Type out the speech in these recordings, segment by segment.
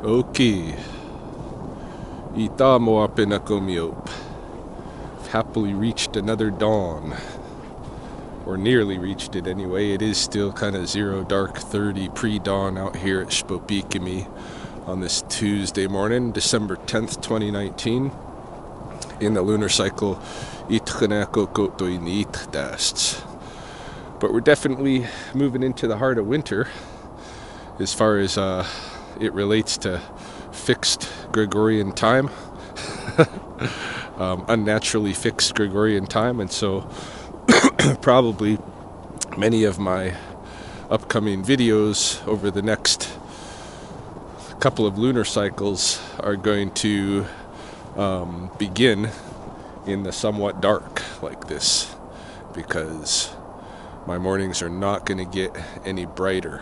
Oki. Ita mo apinakomiop. Happily reached another dawn. Or nearly reached it anyway. It is still kind of 0 dark 30 pre-dawn out here at Spopikimi on this Tuesday morning, December 10th, 2019. In the lunar cycle, but we're definitely moving into the heart of winter as far as it relates to fixed Gregorian time, unnaturally fixed Gregorian time, and so probably many of my upcoming videos over the next couple of lunar cycles are going to begin in the somewhat dark like this, because my mornings are not going to get any brighter,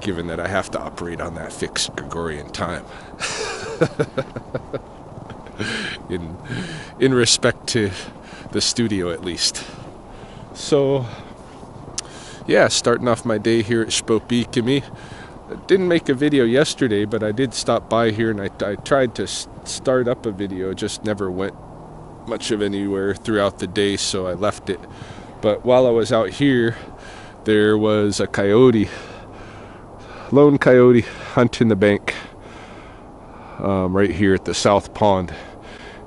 given that I have to operate on that fixed Gregorian time. in respect to the studio, at least. So yeah, starting off my day here at Spopikimi. I didn't make a video yesterday, but I did stop by here, and I tried to start up a video, just never went much of anywhere throughout the day, so I left it. But while I was out here, there was a coyote, lone coyote, hunting the bank right here at the South Pond.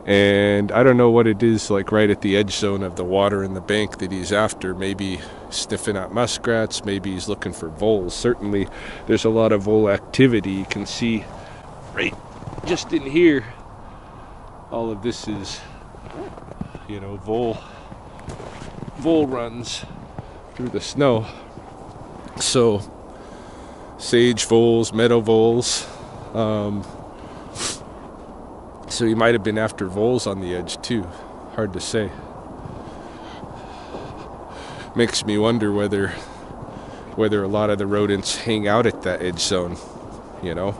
And I don't know what it is, like right at the edge zone of the water in the bank that he's after. Maybe sniffing at muskrats, maybe he's looking for voles. Certainly there's a lot of vole activity. You can see right just in here, all of this is, you know, vole runs through the snow. So sage voles, meadow voles, so he might have been after voles on the edge too. Hard to say. Makes me wonder whether a lot of the rodents hang out at that edge zone, you know,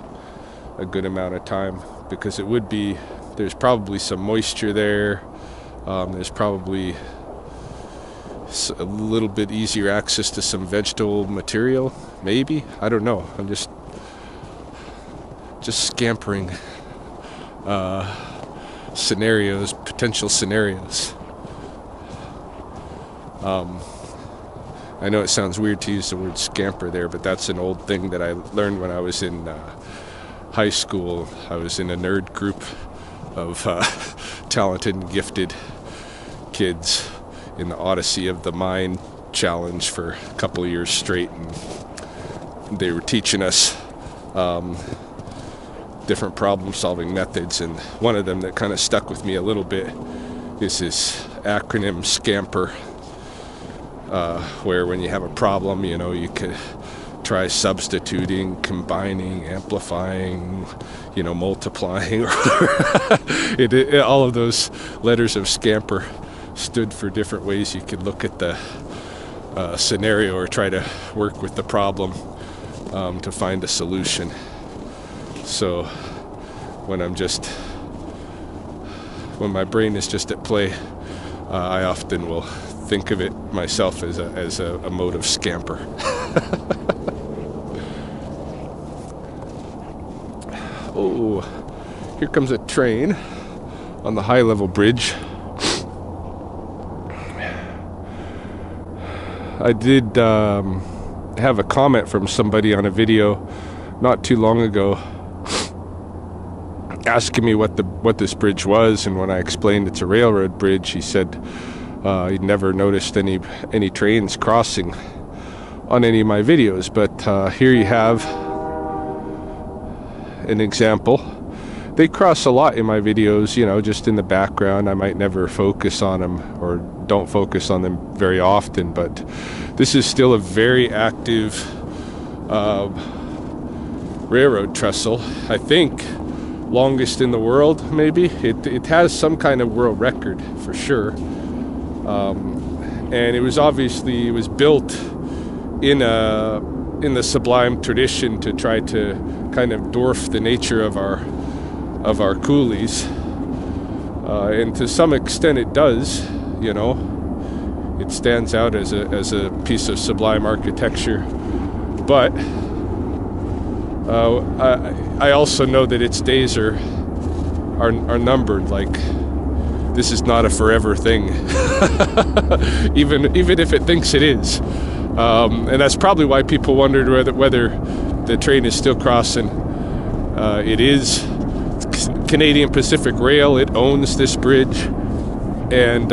a good amount of time, because it would be, there's probably some moisture there. There's probably a little bit easier access to some vegetable material, maybe. I don't know. I'm just scampering scenarios, potential scenarios. I know it sounds weird to use the word scamper there, but that's an old thing that I learned when I was in high school. I was in a nerd group of talented and gifted kids in the Odyssey of the Mind challenge for a couple of years straight, and they were teaching us different problem-solving methods, and one of them that kind of stuck with me a little bit is this acronym SCAMPER, where when you have a problem, you know, you could try substituting, combining, amplifying, you know, multiplying, or all of those letters of SCAMPER stood for different ways you could look at the scenario or try to work with the problem to find a solution. So when my brain is just at play, I often will think of it myself as a mode of scamper. Oh, here comes a train on the high-level bridge. I did have a comment from somebody on a video not too long ago asking me what this bridge was, and when I explained it's a railroad bridge, he said he'd never noticed any trains crossing on any of my videos. But here you have an example. They cross a lot in my videos, you know, just in the background. I might never focus on them, or don't focus on them very often, but this is still a very active railroad trestle. I think longest in the world, maybe. It has some kind of world record for sure, and it was built in the sublime tradition to try to kind of dwarf the nature of our coolies, and to some extent it does. You know, it stands out as a piece of sublime architecture, but I also know that its days are numbered. Like, this is not a forever thing, even if it thinks it is. And that's probably why people wondered whether the train is still crossing. It is Canadian Pacific Rail. It owns this bridge, and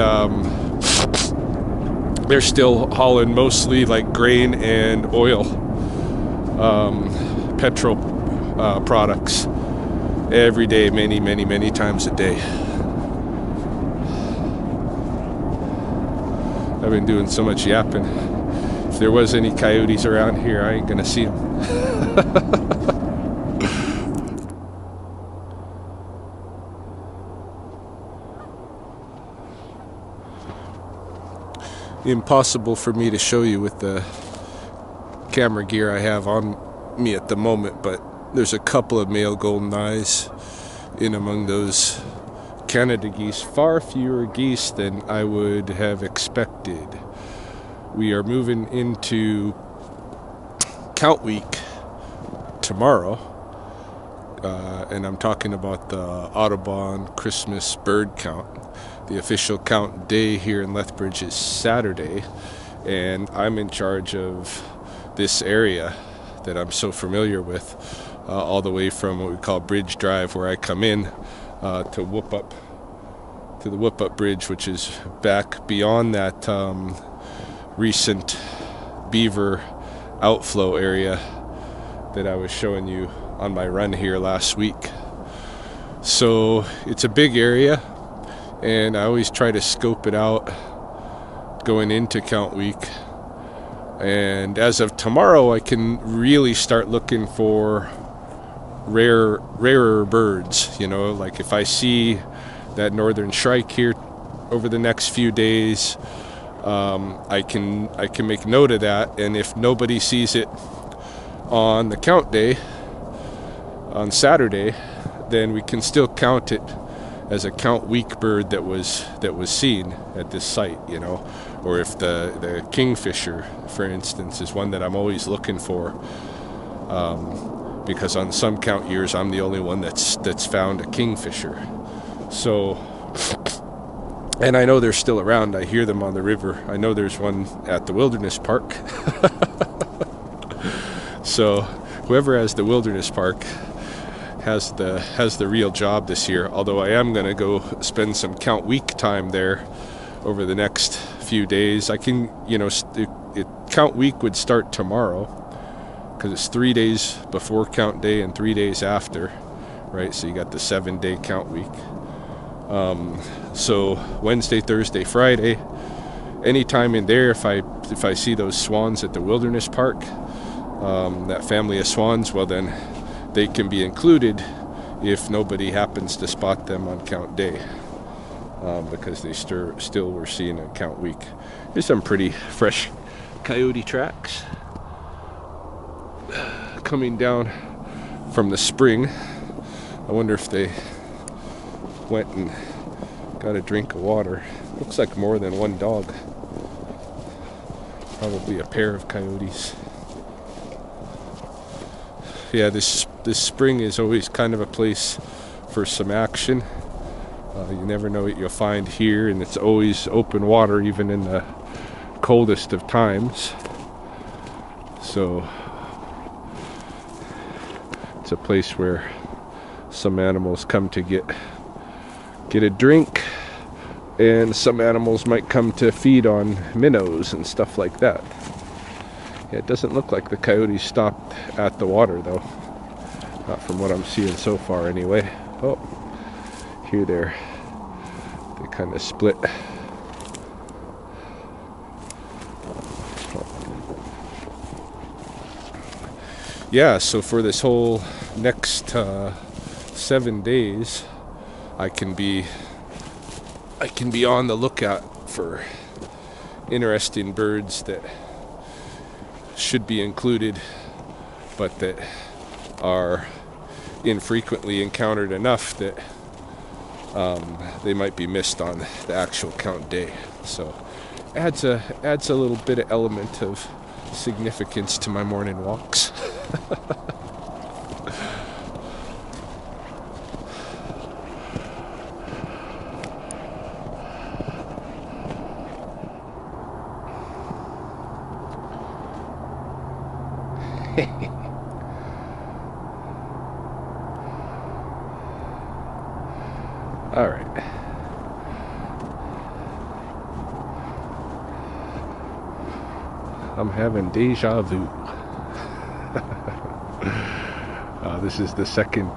they're still hauling mostly like grain and oil, petrol products every day, many times a day. I've been doing so much yapping. If there was any coyotes around here, I ain't gonna see them. Impossible for me to show you with the camera gear I have on me at the moment, but there's a couple of male golden eyes in among those Canada geese. Far fewer geese than I would have expected. We are moving into count week tomorrow, and I'm talking about the Audubon Christmas bird count. The official count day here in Lethbridge is Saturday, and I'm in charge of this area that I'm so familiar with, all the way from what we call Bridge Drive, where I come in, to the Whoop Up Bridge, which is back beyond that recent beaver outflow area that I was showing you on my run here last week. So it's a big area, and I always try to scope it out going into count week. And as of tomorrow, I can really start looking for rarer birds. You know, like if I see that northern shrike here over the next few days, I can make note of that. And if nobody sees it on the count day on Saturday, then we can still count it as a count week bird that was seen at this site, you know. Or if the kingfisher, for instance, is one that I'm always looking for, because on some count years I'm the only one that's found a kingfisher. So, and I know they're still around. I hear them on the river. I know there's one at the Wilderness Park. So whoever has the Wilderness Park has the real job this year. Although I am going to go spend some count week time there over the next few days. I can, you know, count week would start tomorrow because it's 3 days before count day and 3 days after, right? So you got the 7-day count week. So Wednesday, Thursday, Friday, anytime in there, if I see those swans at the Wilderness Park, that family of swans, well then they can be included if nobody happens to spot them on count day, because they still were seen on count week. There's some pretty fresh coyote tracks coming down from the spring. I wonder if they went and got a drink of water. Looks like more than one dog. Probably a pair of coyotes. Yeah, this spring is always kind of a place for some action. You never know what you'll find here, and it's always open water even in the coldest of times. So it's a place where some animals come to get a drink, and some animals might come to feed on minnows and stuff like that. Yeah, it doesn't look like the coyotes stopped at the water though, not from what I'm seeing so far anyway. Oh, here they kind of split. Yeah, so for this whole next 7 days, I can be on the lookout for interesting birds that should be included, but that are infrequently encountered enough that they might be missed on the actual count day. So adds a little bit of element of significance to my morning walks. All right. I'm having deja vu. This is the second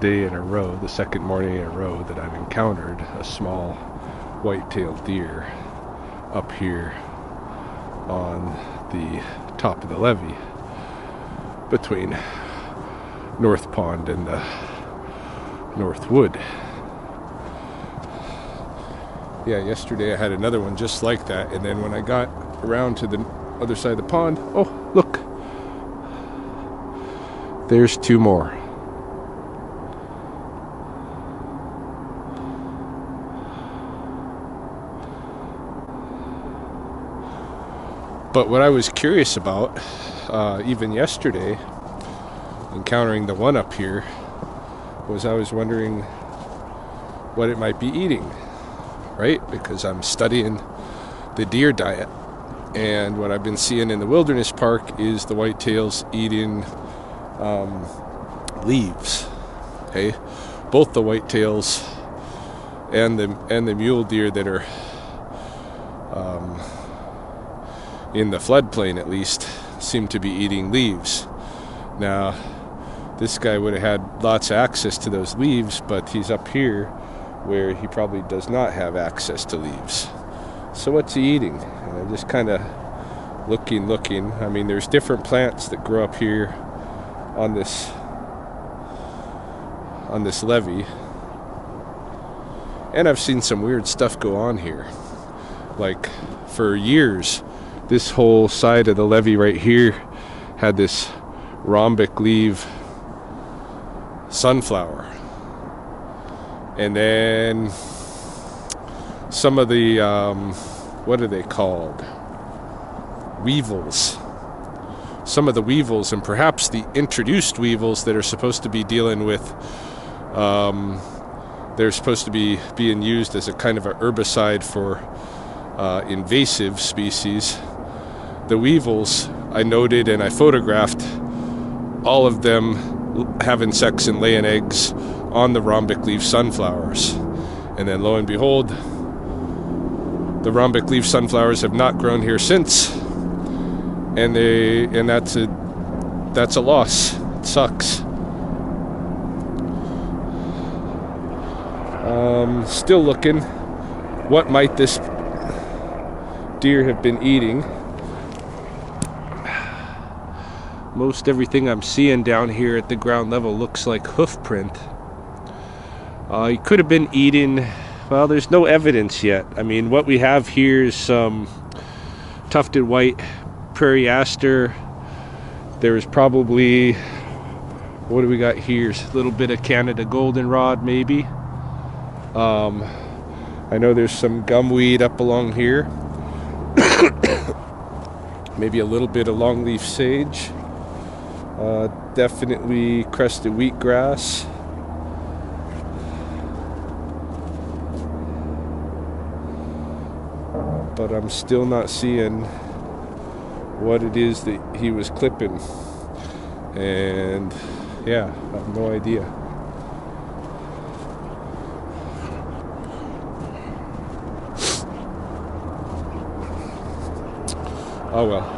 day in a row, the second morning in a row that I've encountered a small white-tailed deer up here on the top of the levee between North Pond and the North Wood. Yeah, yesterday I had another one just like that, and then when I got around to the other side of the pond, oh, look, there's two more. But what I was curious about, even yesterday, encountering the one up here, was I was wondering what it might be eating, right? Because I'm studying the deer diet, and what I've been seeing in the wilderness park is the whitetails eating leaves. Okay, both the whitetails and the mule deer that are in the floodplain, at least, seem to be eating leaves. Now, this guy would have had lots of access to those leaves, but he's up here where he probably does not have access to leaves. So what's he eating? And I'm just kind of looking. I mean, there's different plants that grow up here on this levee, and I've seen some weird stuff go on here. Like, for years, this whole side of the levee right here had this rhombic leaf sunflower, and then some of the what are they called, weevils, some of the weevils, and perhaps the introduced weevils that are supposed to be dealing with they're supposed to be being used as a kind of a herbicide for invasive species. The weevils, I noted and I photographed all of them having sex and laying eggs on the rhombic leaf sunflowers. And then lo and behold, the rhombic leaf sunflowers have not grown here since. And that's a loss. It sucks. Still looking. What might this deer have been eating? Most everything I'm seeing down here at the ground level looks like hoof print. He could have been eating, well, there's no evidence yet. I mean, what we have here is some tufted white prairie aster. There is probably, what do we got here? A little bit of Canada goldenrod, maybe. I know there's some gumweed up along here. Maybe a little bit of longleaf sage. Definitely crested wheatgrass. But I'm still not seeing what it is that he was clipping. And yeah, I have no idea. Oh well.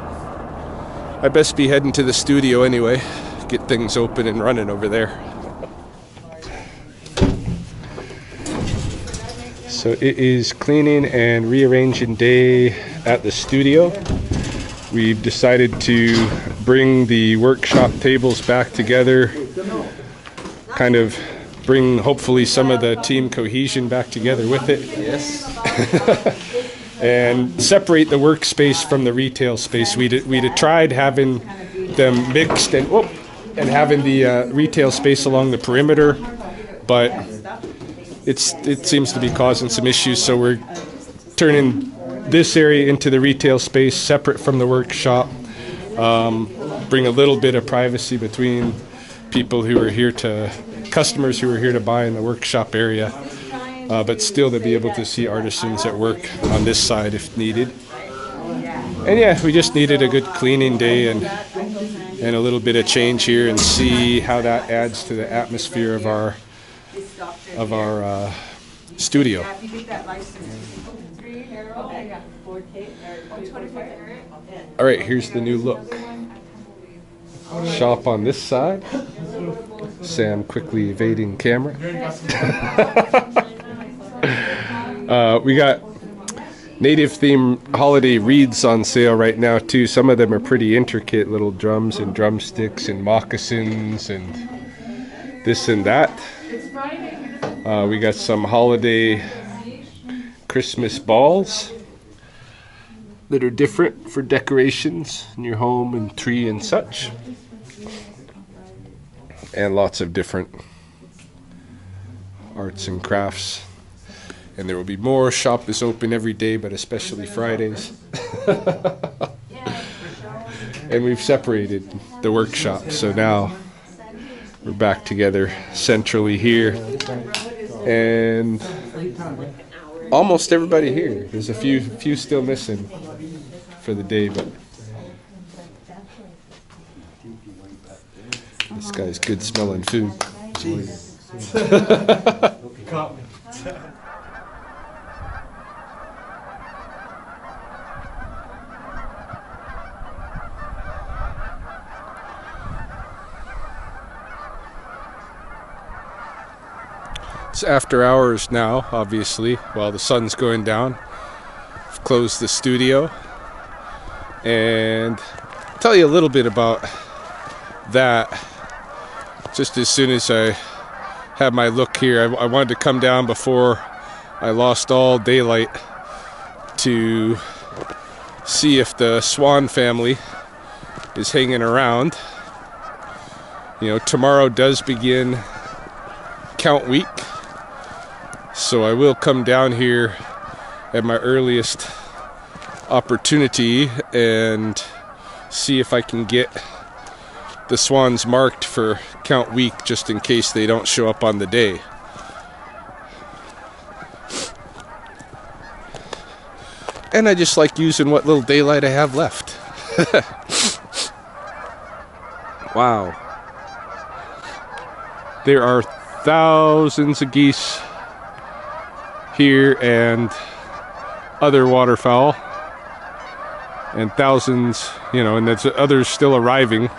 I best be heading to the studio anyway. Get things open and running over there. So it is cleaning and rearranging day at the studio. We've decided to bring the workshop tables back together, kind of bring hopefully some of the team cohesion back together with it. Yes. And separate the workspace from the retail space. We'd have tried having them mixed and having the retail space along the perimeter, but it seems to be causing some issues. So we're turning this area into the retail space, separate from the workshop. Bring a little bit of privacy between people who are here customers who are here to buy in the workshop area. But still to be able to see artisans at work on this side if needed. And yeah, we just needed a good cleaning day and and a little bit of change here and see how that adds to the atmosphere of our studio. All right, here's the new look. Shop on this side. Sam quickly evading camera. We got native theme holiday wreaths on sale right now too. Some of them are pretty intricate, little drums and drumsticks and moccasins and this and that. We got some holiday Christmas balls that are different for decorations in your home and tree and such. And lots of different arts and crafts. And there will be more. Shop is open every day, but especially Fridays. And we've separated the workshop, so now we're back together centrally here. And almost everybody here. There's a few still missing for the day, but this guy's good smelling food. It's after hours now, obviously, while the sun's going down. I've closed the studio, and I'll tell you a little bit about that. Just as soon as I had my look here, I wanted to come down before I lost all daylight to see if the swan family is hanging around. You know, tomorrow does begin count week, so I will come down here at my earliest opportunity and see if I can get the swans marked for count week, just in case they don't show up on the day. And I just like using what little daylight I have left. Wow. There are thousands of geese here and other waterfowl, and thousands, you know, and there's others still arriving.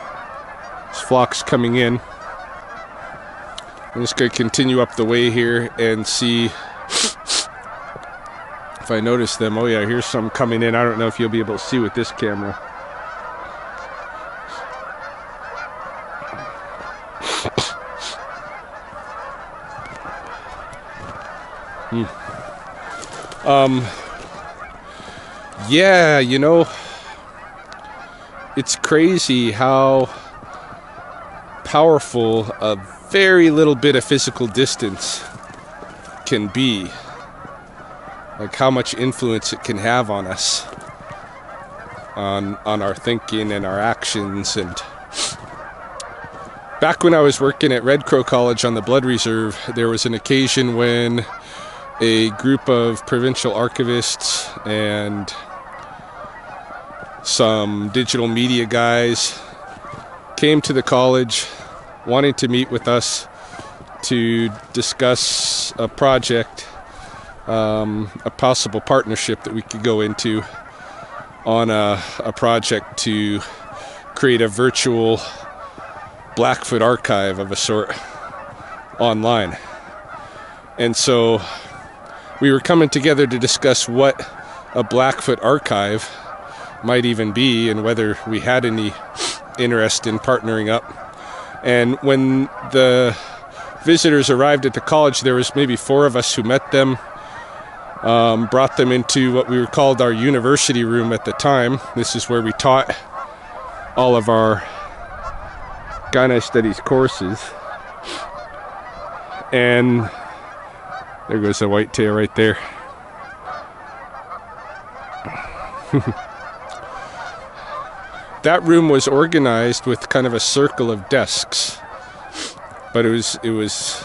There's flocks coming in. I'm just going to continue up the way here and see if I notice them. Oh yeah, here's some coming in. I don't know if you'll be able to see with this camera. Yeah, you know, it's crazy how powerful a very little bit of physical distance can be. Like how much influence it can have on us, on our thinking and our actions. And back when I was working at Red Crow College on the Blood Reserve, there was an occasion when a group of provincial archivists and some digital media guys came to the college wanting to meet with us to discuss a project, a possible partnership that we could go into on a project to create a virtual Blackfoot archive of a sort online. And so we were coming together to discuss what a Blackfoot archive might even be and whether we had any interest in partnering up. And when the visitors arrived at the college, there was maybe 4 of us who met them, brought them into what we were called our university room at the time. This is where we taught all of our Guyanese Studies courses. And there goes a whitetail right there. That room was organized with kind of a circle of desks, but it was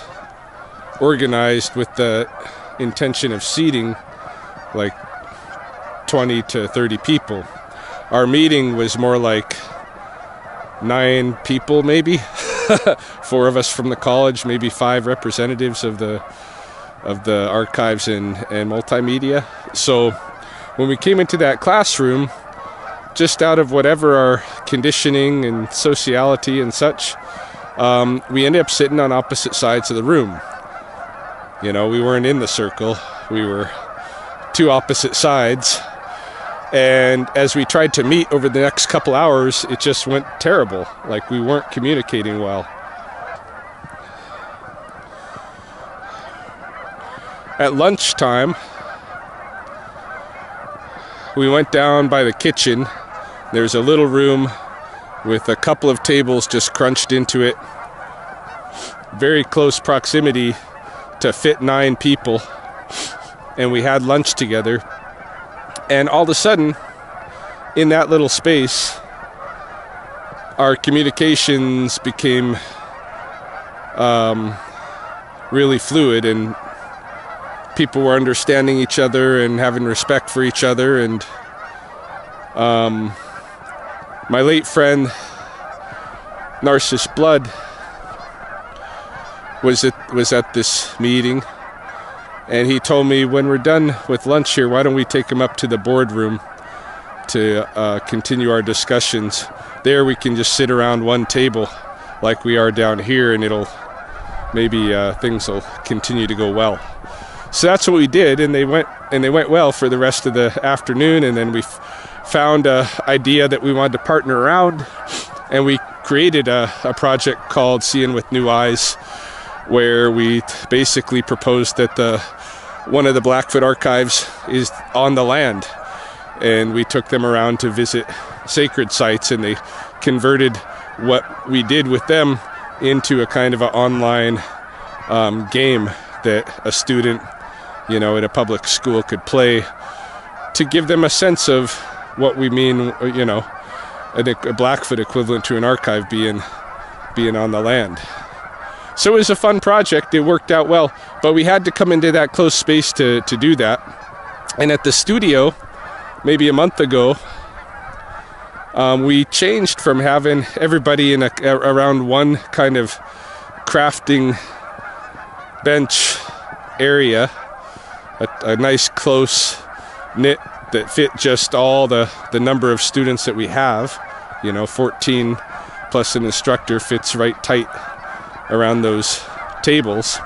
organized with the intention of seating like 20 to 30 people. Our meeting was more like 9 people, maybe 4 of us from the college, maybe 5 representatives of the archives and multimedia. So when we came into that classroom, just out of whatever our conditioning and sociality and such, we ended up sitting on opposite sides of the room. You know, we weren't in the circle, we were 2 opposite sides. And as we tried to meet over the next couple hours, it just went terrible. Like, we weren't communicating well. At lunchtime, we went down by the kitchen. There's a little room with a couple of tables just crunched into it. Very close proximity to fit 9 people. And we had lunch together. And all of a sudden, in that little space, our communications became really fluid, and people were understanding each other and having respect for each other. And my late friend, Narcissus Blood, was at this meeting. And he told me, when we're done with lunch here, why don't we take him up to the boardroom to continue our discussions. There we can just sit around one table like we are down here, and it'll maybe things will continue to go well. So that's what we did, and they went well for the rest of the afternoon. And then we found an idea that we wanted to partner around, and we created a project called Seeing with New Eyes, where we basically proposed that one of the Blackfoot archives is on the land, and we took them around to visit sacred sites, and they converted what we did with them into a kind of an online game that a student, you know, at a public school could play to give them a sense of what we mean, you know, a Blackfoot equivalent to an archive being on the land. So it was a fun project. It worked out well, but we had to come into that close space to do that. And at the studio, maybe a month ago, we changed from having everybody in around one kind of crafting bench area, a nice close knit that fit just all the number of students that we have. You know, 14 plus an instructor fits right tight around those tables.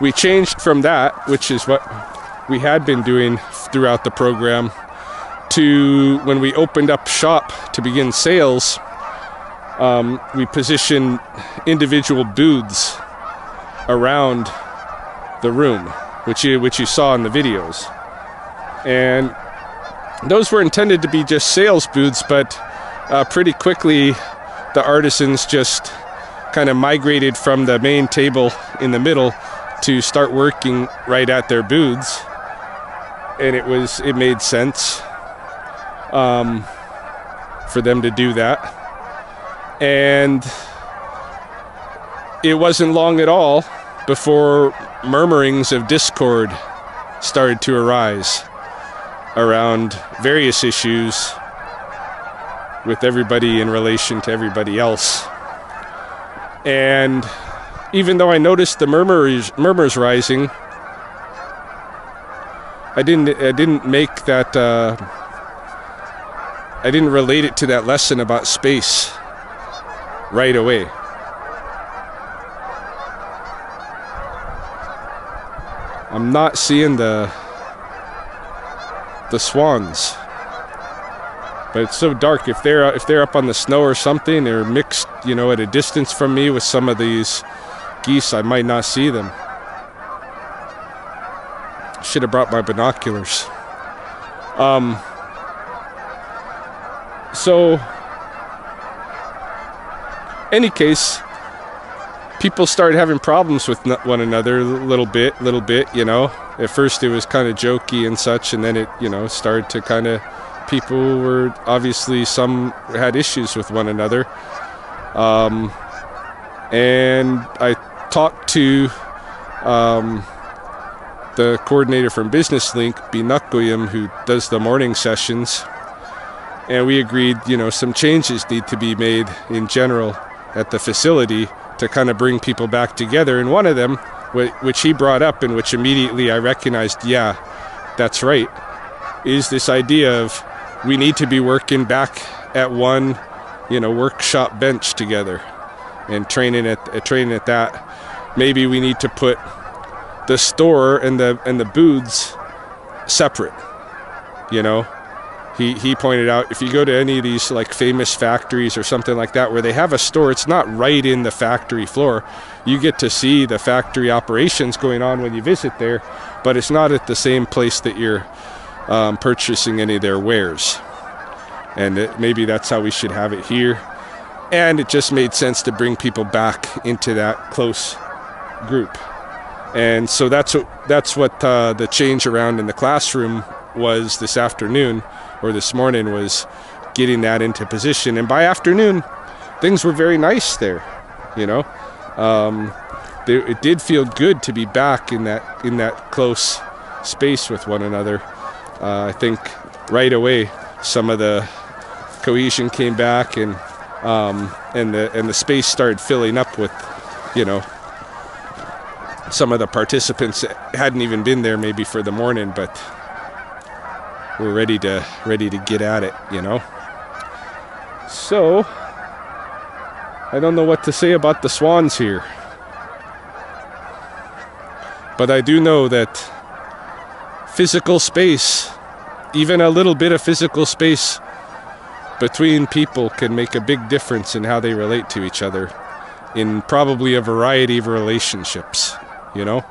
We changed from that, which is what we had been doing throughout the program, to when we opened up shop to begin sales, we positioned individual booths around the room, which you saw in the videos. And those were intended to be just sales booths, but pretty quickly the artisans just kind of migrated from the main table in the middle to start working right at their booths, and it made sense for them to do that. And it wasn't long at all before murmurings of discord started to arise around various issues with everybody in relation to everybody else. And even though I noticed the murmurs rising, I didn't make that. I didn't relate it to that lesson about space right away. I'm not seeing the swans. But it's so dark. If they're up on the snow or something, they're mixed, you know, at a distance from me with some of these geese, I might not see them. Should have brought my binoculars. So, any case, people started having problems with one another a little bit, you know. At first it was kind of jokey and such, and then it, you know, started to kind of, people were, obviously some had issues with one another. And I talked to the coordinator from Business Link, Binakoyim, who does the morning sessions. and we agreed, you know, some changes need to be made in general at the facility to kind of bring people back together. And one of them, which he brought up and which immediately I recognized, yeah, that's right, is this idea of we need to be working back at one, you know, workshop bench together and training at that. Maybe we need to put the store and the booths separate, you know. He pointed out, if you go to any of these like famous factories or something like that where they have a store, it's not right in the factory floor. You get to see the factory operations going on when you visit there, but it's not at the same place that you're purchasing any of their wares. And maybe that's how we should have it here. And it just made sense to bring people back into that close group. And so that's what the change around in the classroom was this afternoon, or this morning, was getting that into position. And by afternoon, things were very nice there, you know. It did feel good to be back in that close space with one another. I think right away some of the cohesion came back, and the space started filling up with, you know, some of the participants that hadn't even been there maybe for the morning, but we're ready to get at it, you know. So I don't know what to say about the swans here, but I do know that physical space, even a little bit of physical space between people, can make a big difference in how they relate to each other in probably a variety of relationships, you know.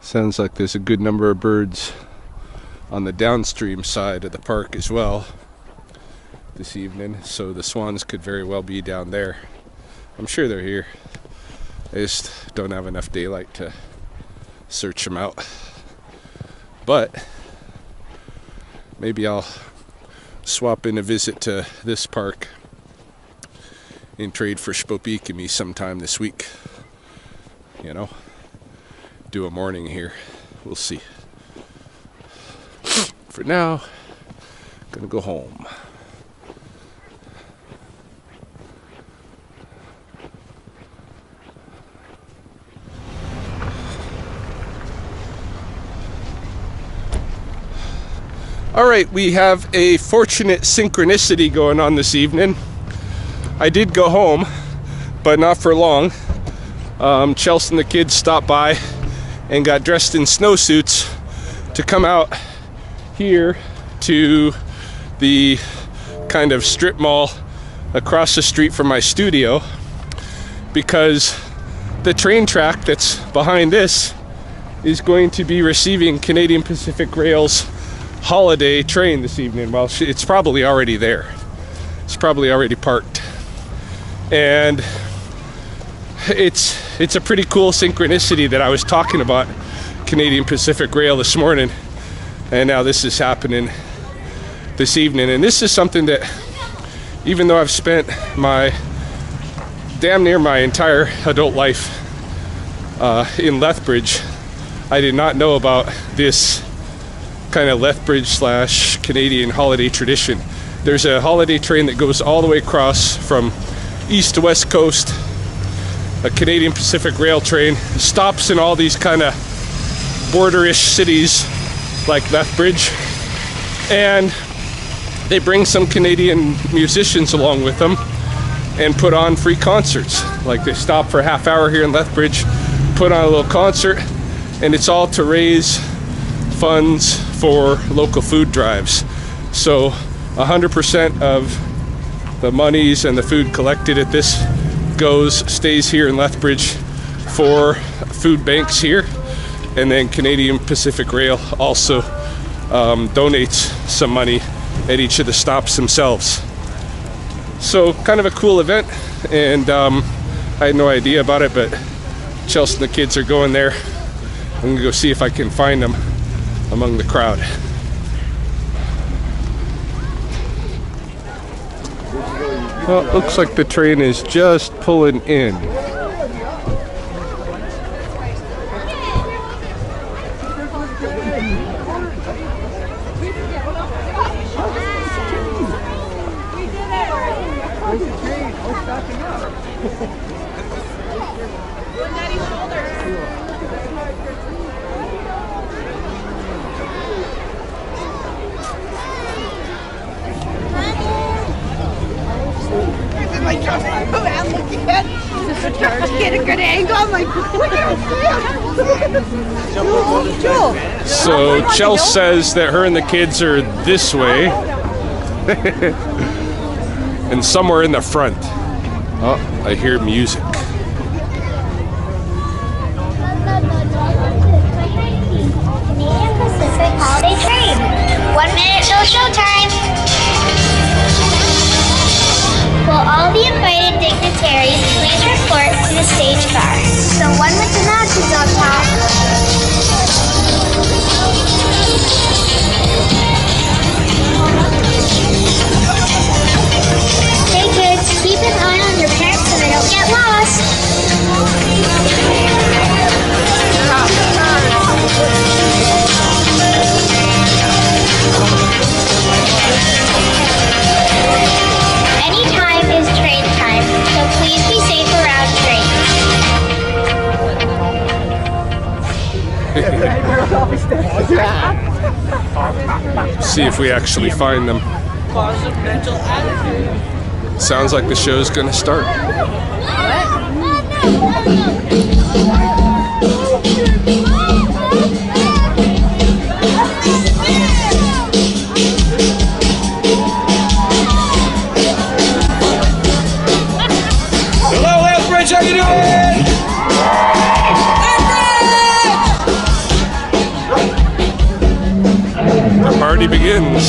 Sounds like there's a good number of birds on the downstream side of the park as well this evening, so the swans could very well be down there. I'm sure they're here. I just don't have enough daylight to search them out. But maybe I'll swap in a visit to this park in trade for Spopikami sometime this week. You know, do a morning here. We'll see. For now, I'm gonna go home. All right, we have a fortunate synchronicity going on this evening. I did go home, but not for long. Chels and the kids stopped by and got dressed in snowsuits to come out here to the kind of strip mall across the street from my studio, because the train track that's behind this is going to be receiving Canadian Pacific Rail's holiday train this evening. Well, it's probably already there. It's probably already parked. And it's a pretty cool synchronicity that I was talking about Canadian Pacific Rail this morning, and now this is happening this evening. And this is something that, even though I've spent damn near my entire adult life in Lethbridge, I did not know about this kind of Lethbridge / Canadian holiday tradition. There's a holiday train that goes all the way across from east to west coast, a Canadian Pacific Rail train, stops in all these kind of borderish cities like Lethbridge, and they bring some Canadian musicians along with them and put on free concerts. Like they stop for a half hour here in Lethbridge, put on a little concert, and it's all to raise funds for local food drives. So 100% of the monies and the food collected at this stays here in Lethbridge for food banks here, and then Canadian Pacific Rail also donates some money at each of the stops themselves. So kind of a cool event, and I had no idea about it, but Chels and the kids are going there. I'm gonna go see if I can find them among the crowd. Well, it looks like the train is just pulling in. Get a good angle. I'm like, so Chels says that her and the kids are this way and somewhere in the front. Oh, I hear music. Canadian Pacific Holiday Train. 1 minute till showtime. Will all the invited dignitaries please report to the stage car? The one with the notches on top. Hey kids, keep an eye on your parents so they don't get lost. Anytime is train time, so please be safe around trains. See if we actually find them. Sounds like the show's gonna start. Hello, Lethbridge, how you doing? The party begins.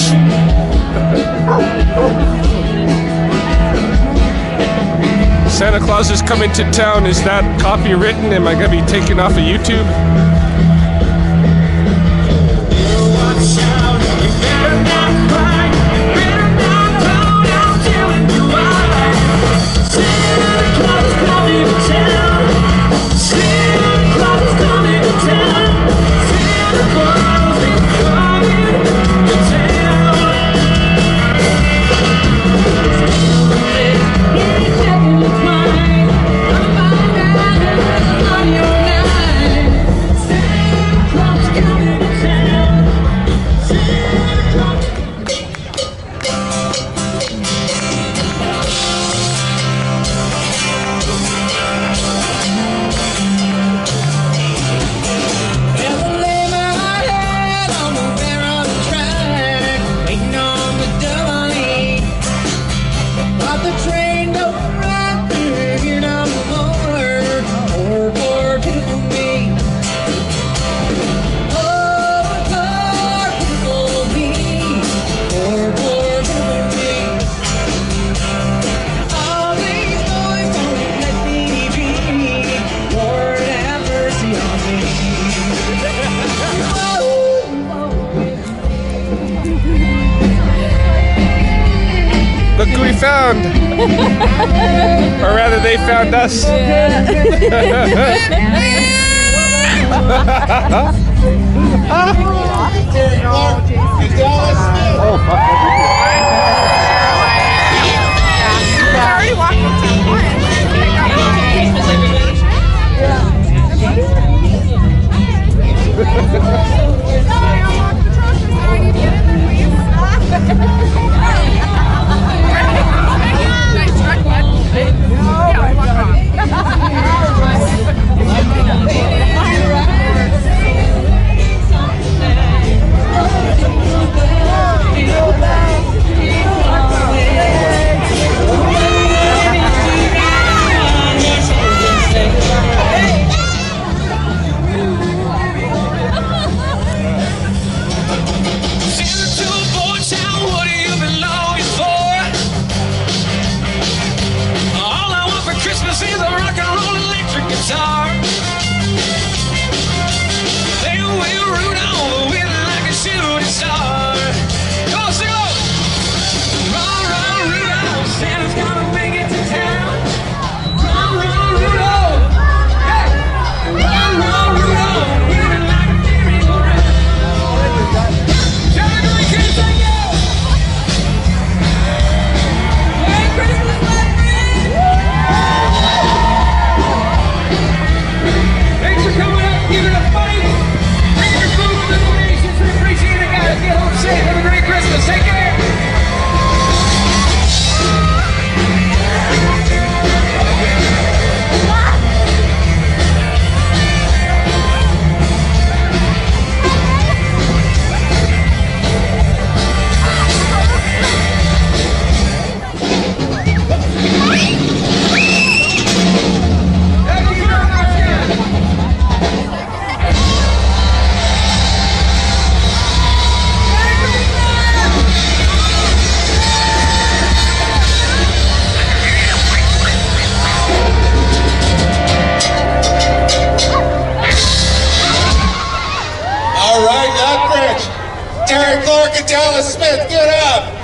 Santa Claus is coming to town. Is that copywritten? Am I going to be taken off of YouTube? Look who we found! Or rather, they found us. Terry Clark and Dallas Smith, get up!